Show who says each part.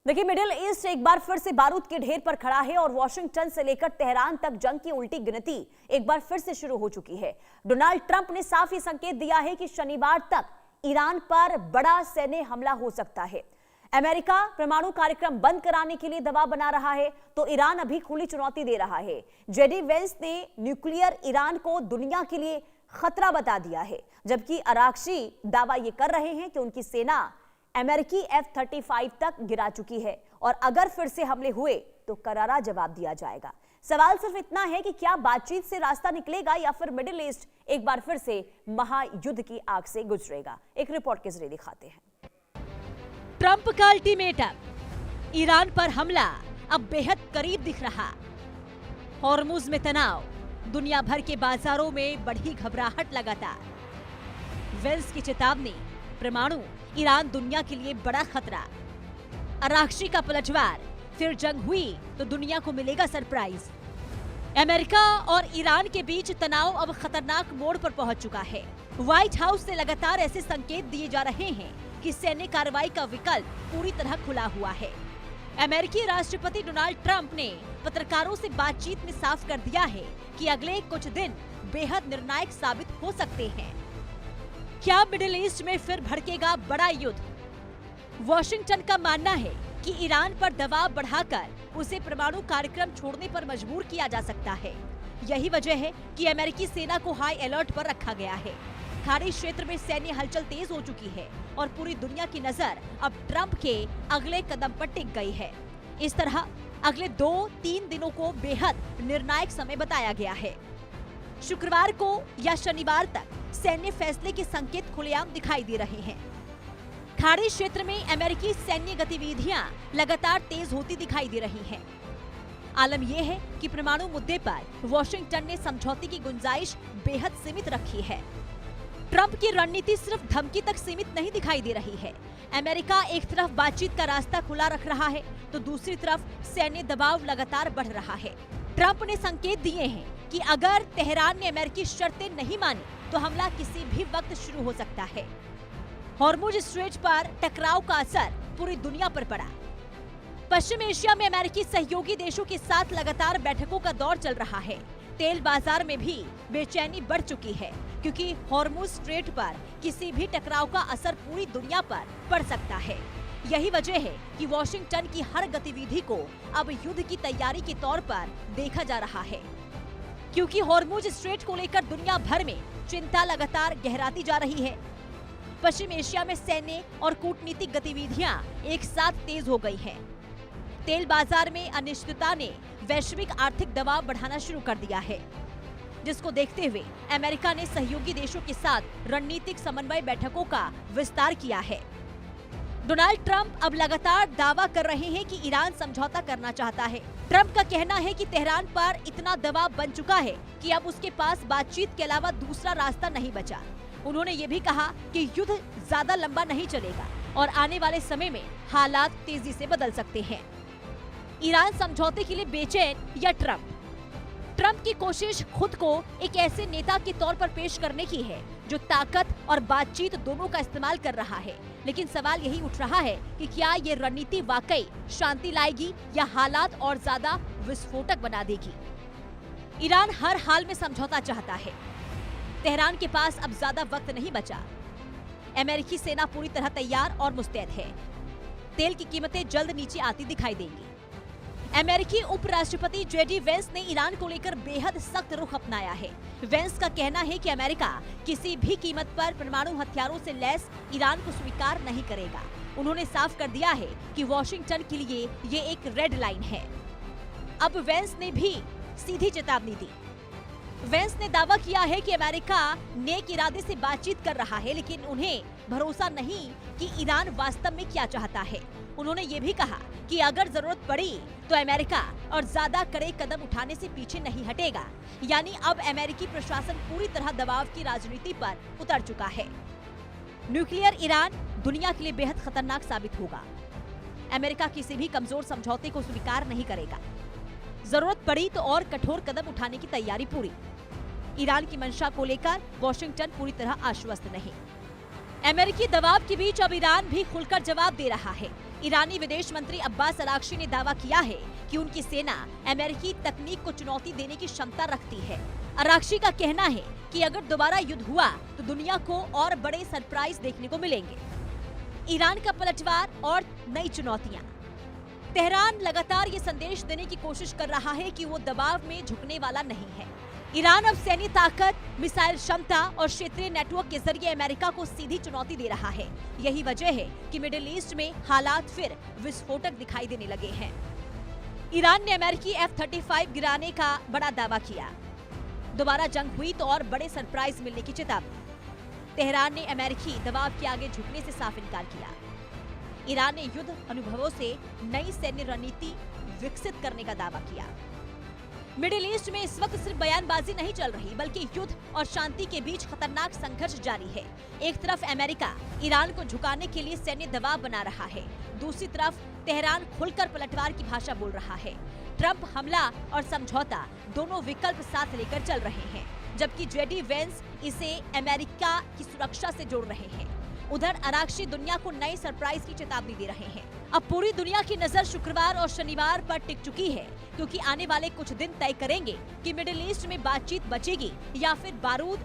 Speaker 1: देखिए, middle east एक बार फिर से बारूद के ढेर पर खड़ा है और वॉशिंगटन से लेकर तेहरान तक जंग की उल्टी गिनती एक बार फिर से शुरू हो चुकी है। डोनाल्ड ट्रंप ने साफ ही संकेत दिया है कि शनिवार तक ईरान पर बड़ा सैन्य हमला हो सकता है। अमेरिका परमाणु कार्यक्रम बंद कराने के लिए दबाव बना रहा है तो ईरान अभी खुली चुनौती दे रहा है। जेडी वेंस ने न्यूक्लियर ईरान को दुनिया के लिए खतरा बता दिया है, जबकि अरागची दावा यह कर रहे हैं कि उनकी सेना अमेरिकी F-35 तक गिरा चुकी है और अगर फिर से हमले हुए तो करारा जवाब दिया जाएगा। सवाल सिर्फ इतना है कि क्या बातचीत से रास्ता निकलेगा या फिर मिडिल ईस्ट एक बार फिर से महायुद्ध की आग से गुजरेगा। एक रिपोर्ट के जरिए दिखाते हैं।
Speaker 2: ट्रंप का अल्टीमेटम, ईरान पर हमला अब बेहद करीब दिख रहा। हॉर्मुज में तनाव, दुनिया भर के बाजारों में बढ़ी घबराहट लगातार। वेंस की चेतावनी, परमाणु ईरान दुनिया के लिए बड़ा खतरा। अरागची का पलटवार, फिर जंग हुई तो दुनिया को मिलेगा सरप्राइज। अमेरिका और ईरान के बीच तनाव अब खतरनाक मोड़ पर पहुंच चुका है। व्हाइट हाउस से लगातार ऐसे संकेत दिए जा रहे हैं कि सैन्य कार्रवाई का विकल्प पूरी तरह खुला हुआ है। अमेरिकी राष्ट्रपति डोनाल्ड ट्रंप ने पत्रकारों से बातचीत में साफ कर दिया है कि अगले कुछ दिन बेहद निर्णायक साबित हो सकते हैं। क्या मिडिल ईस्ट में फिर भड़केगा बड़ा युद्ध? वॉशिंगटन का मानना है कि ईरान पर दबाव बढ़ाकर उसे परमाणु कार्यक्रम छोड़ने पर मजबूर किया जा सकता है। यही वजह है कि अमेरिकी सेना को हाई अलर्ट पर रखा गया है। खाड़ी क्षेत्र में सैन्य हलचल तेज हो चुकी है और पूरी दुनिया की नजर अब ट्रंप के अगले कदम पर टिक गई है। इस तरह अगले 2-3 दिनों को बेहद निर्णायक समय बताया गया है। शुक्रवार को या शनिवार तक सैन्य फैसले के संकेत खुलेआम दिखाई दे रहे हैं। खाड़ी क्षेत्र में अमेरिकी सैन्य गतिविधियां लगातार तेज होती दिखाई दे रही हैं। आलम यह है कि परमाणु मुद्दे पर वॉशिंगटन ने समझौते की गुंजाइश बेहद सीमित रखी है। ट्रंप की रणनीति सिर्फ धमकी तक सीमित नहीं दिखाई दे रही है। अमेरिका एक तरफ बातचीत का रास्ता खुला रख रहा है तो दूसरी तरफ सैन्य दबाव लगातार बढ़ रहा है। ट्रंप ने संकेत दिए हैं कि अगर तेहरान ने अमेरिकी शर्तें नहीं मानी तो हमला किसी भी वक्त शुरू हो सकता है। हॉर्मुज स्ट्रेट पर टकराव का असर पूरी दुनिया पर पड़ा। पश्चिम एशिया में अमेरिकी सहयोगी देशों के साथ लगातार बैठकों का दौर चल रहा है। तेल बाजार में भी बेचैनी बढ़ चुकी है क्योंकि हॉर्मुज स्ट्रेट पर किसी भी टकराव का असर पूरी दुनिया पर पड़ सकता है। यही वजह है कि वॉशिंगटन की हर गतिविधि को अब युद्ध की तैयारी के तौर पर देखा जा रहा है, क्योंकि हॉर्मुज स्ट्रेट को लेकर दुनिया भर में चिंता लगातार गहराती जा रही है। पश्चिम एशिया में सैन्य और कूटनीतिक गतिविधियां एक साथ तेज हो गई हैं। तेल बाजार में अनिश्चितता ने वैश्विक आर्थिक दबाव बढ़ाना शुरू कर दिया है, जिसको देखते हुए अमेरिका ने सहयोगी देशों के साथ रणनीतिक समन्वय बैठकों का विस्तार किया है। डोनाल्ड ट्रंप अब लगातार दावा कर रहे हैं कि ईरान समझौता करना चाहता है। ट्रंप का कहना है कि तेहरान पर इतना दबाव बन चुका है कि अब उसके पास बातचीत के अलावा दूसरा रास्ता नहीं बचा। उन्होंने ये भी कहा कि युद्ध ज्यादा लंबा नहीं चलेगा और आने वाले समय में हालात तेजी से बदल सकते हैं। ईरान समझौते के लिए बेचैन या ट्रंप? ट्रंप की कोशिश खुद को एक ऐसे नेता के तौर पर पेश करने की है जो ताकत और बातचीत दोनों का इस्तेमाल कर रहा है, लेकिन सवाल यही उठ रहा है कि क्या ये रणनीति वाकई शांति लाएगी या हालात और ज्यादा विस्फोटक बना देगी। ईरान हर हाल में समझौता चाहता है। तेहरान के पास अब ज्यादा वक्त नहीं बचा। अमेरिकी सेना पूरी तरह तैयार और मुस्तैद है। तेल की कीमतें जल्द नीचे आती दिखाई देंगी। अमेरिकी उपराष्ट्रपति जेडी वेंस ने ईरान को लेकर बेहद सख्त रुख अपनाया है। वेंस का कहना है कि अमेरिका किसी भी कीमत पर परमाणु हथियारों से लैस ईरान को स्वीकार नहीं करेगा। उन्होंने साफ कर दिया है कि वॉशिंगटन के लिए ये एक रेड लाइन है। अब वेंस ने भी सीधी चेतावनी दी। वेंस ने दावा किया है कि अमेरिका नेक इरादे से बातचीत कर रहा है, लेकिन उन्हें भरोसा नहीं कि ईरान वास्तव में क्या चाहता है। उन्होंने ये भी कहा कि अगर जरूरत पड़ी तो अमेरिका और ज्यादा कड़े कदम उठाने से पीछे नहीं हटेगा। यानी अब अमेरिकी प्रशासन पूरी तरह दबाव की राजनीति पर उतर चुका है। न्यूक्लियर ईरान दुनिया के लिए बेहद खतरनाक साबित होगा। अमेरिका किसी भी कमजोर समझौते को स्वीकार नहीं करेगा। जरूरत पड़ी तो और कठोर कदम उठाने की तैयारी पूरी। ईरान की मंशा को लेकर वॉशिंगटन पूरी तरह आश्वस्त नहीं। अमेरिकी दबाव के बीच अब ईरान भी खुलकर जवाब दे रहा है। ईरानी विदेश मंत्री अब्बास अरागची ने दावा किया है कि उनकी सेना अमेरिकी तकनीक को चुनौती देने की क्षमता रखती है। अरागची का कहना है कि अगर दोबारा युद्ध हुआ तो दुनिया को और बड़े सरप्राइज देखने को मिलेंगे। ईरान का पलटवार और नई चुनौतियां। तेहरान लगातार ये संदेश देने की कोशिश कर रहा है कि वो दबाव में झुकने वाला नहीं है। ईरान अब सैन्य ताकत, मिसाइल क्षमता और क्षेत्रीय नेटवर्क के जरिए अमेरिका को सीधी चुनौती दे रहा है। यही वजह है कि मिडिल ईस्ट में हालात फिर विस्फोटक दिखाई देने लगे हैं। ईरान ने अमेरिकी F-35 गिराने का बड़ा दावा किया। दोबारा जंग हुई तो और बड़े सरप्राइज मिलने की चेतावनी। तेहरान ने अमेरिकी दबाव के आगे झुकने से साफ इनकार किया। ईरान ने युद्ध अनुभवों से नई सैन्य रणनीति विकसित करने का दावा किया। मिडिल ईस्ट में इस वक्त सिर्फ बयानबाजी नहीं चल रही, बल्कि युद्ध और शांति के बीच खतरनाक संघर्ष जारी है। एक तरफ अमेरिका ईरान को झुकाने के लिए सैन्य दबाव बना रहा है, दूसरी तरफ तेहरान खुलकर पलटवार की भाषा बोल रहा है। ट्रंप हमला और समझौता दोनों विकल्प साथ लेकर चल रहे हैं, जबकि जेडी वेंस इसे अमेरिका की सुरक्षा से जोड़ रहे हैं। उधर अरागची दुनिया को नए सरप्राइज की चेतावनी दे रहे हैं। अब पूरी दुनिया की नजर शुक्रवार और शनिवार पर टिक चुकी है, क्योंकि आने वाले कुछ दिन तय करेंगे कि मिडिल ईस्ट में बातचीत बचेगी या फिर बारूद